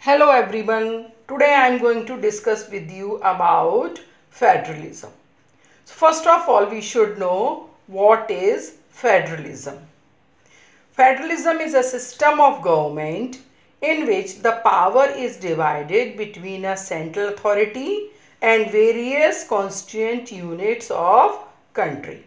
Hello everyone. Today I am going to discuss with you about federalism. So first of all, we should know what is federalism. Federalism is a system of government in which the power is divided between a central authority and various constituent units of country.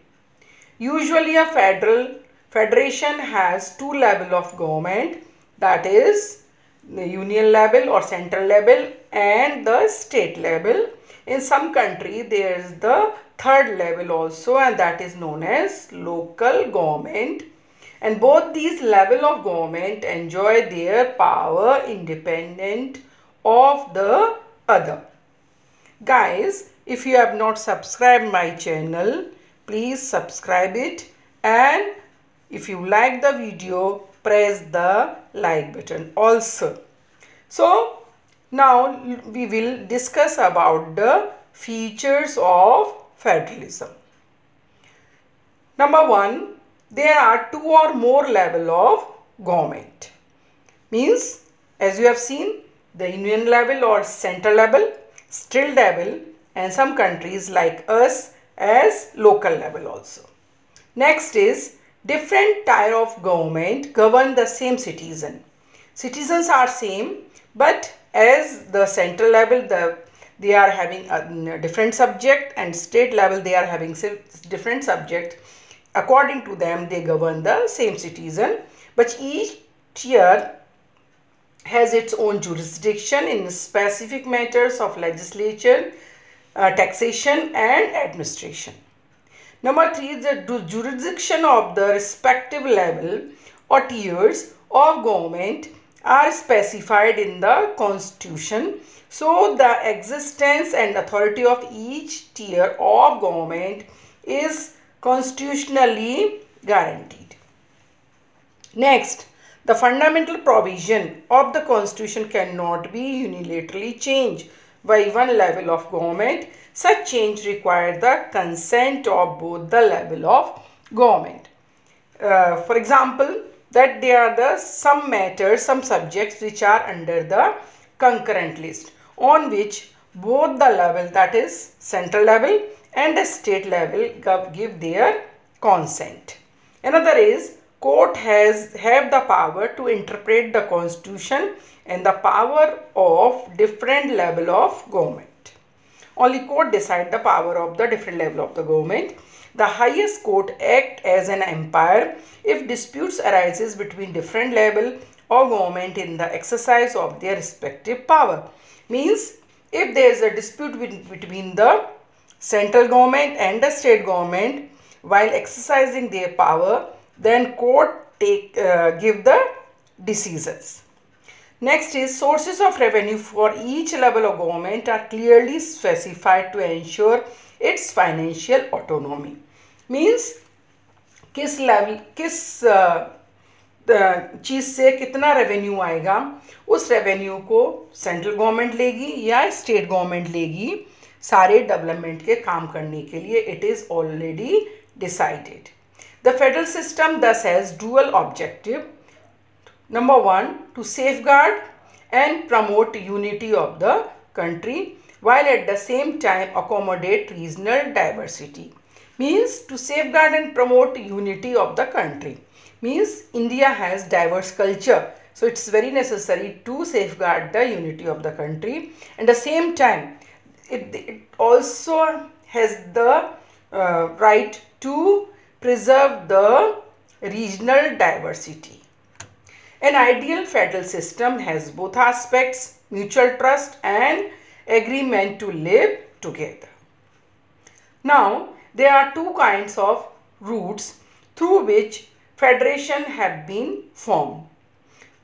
Usually a federation has two levels of government, that is the union level or central level and the state level. In some country there is the third level also, and that is known as local government, and both these level of government enjoy their power independent of the other. Guys, if you have not subscribed my channel, please subscribe it, and if you like the video, press the like button also. So now we will discuss about the features of federalism. Number one, there are two or more level of government. Means, as you have seen, the union level or central level, state level, and some countries like us as local level also. Next is different type of government govern the same citizen. Citizens are same, but as the central level they are having a different subject, and state level they are having different subject. According to them they govern the same citizen, but each tier has its own jurisdiction in specific matters of legislature, taxation and administration. Number three is the jurisdiction of the respective level or tiers of government are specified in the constitution, so the existence and authority of each tier of government is constitutionally guaranteed. Next, the fundamental provision of the constitution cannot be unilaterally changed by one level of government. Such change requires the consent of both the level of government. For example, that there are some matters, some subjects which are under the concurrent list, on which both the level, that is central level and the state level, give their consent. Another is court have the power to interpret the constitution and the power of different level of government. Only court decide the power of the different level of the government. The highest court act as an umpire if disputes arises between different level of government in the exercise of their respective power. Means, if there is a dispute between the central government and the state government while exercising their power, then court give the decisions. Next is sources of revenue for each level of government are clearly specified to ensure its financial autonomy. Means, किस level किस चीज़ से कितना revenue आएगा, उस revenue को central government लेगी या state government लेगी सारे डेवलपमेंट के काम करने के लिए. It is already decided. The federal system thus has dual objective. Number one, to safeguard and promote unity of the country while at the same time accommodate regional diversity. Means, to safeguard and promote unity of the country. Means, India has diverse culture, so it's very necessary to safeguard the unity of the country. At the same time, it also has the right to preserve the regional diversity. An ideal federal system has both aspects, mutual trust and agreement to live together. Now, there are two kinds of routes through which federation have been formed.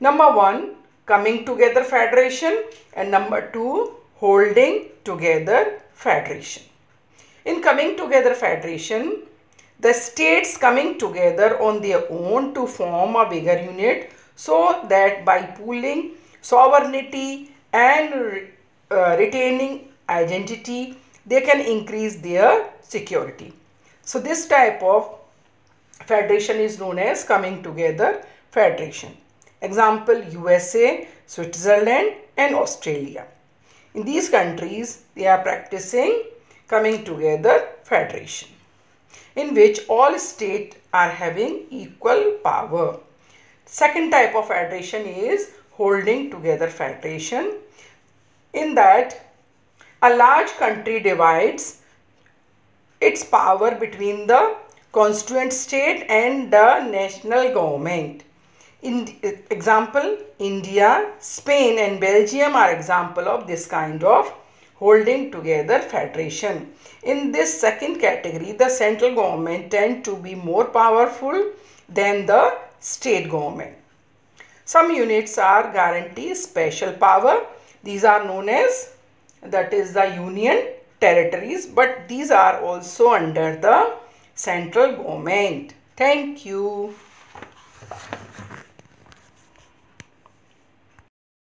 Number one, coming together federation, and number two, holding together federation. In coming together federation, the states coming together on their own to form a bigger unit, so that by pooling sovereignty and retaining identity, they can increase their security. So this type of federation is known as coming together federation. Example, USA. Switzerland and Australia. In these countries, they are practicing coming together federation, in which all states are having equal power. Second type of federation is holding together federation. In that, a large country divides its power between the constituent state and the national government. In example, India, Spain and Belgium are example of this kind of holding together federation. In this second category, the central government tend to be more powerful than the state government. Some units are guarantee special power. These are known as, that is, the union territories, but these are also under the central government. Thank you.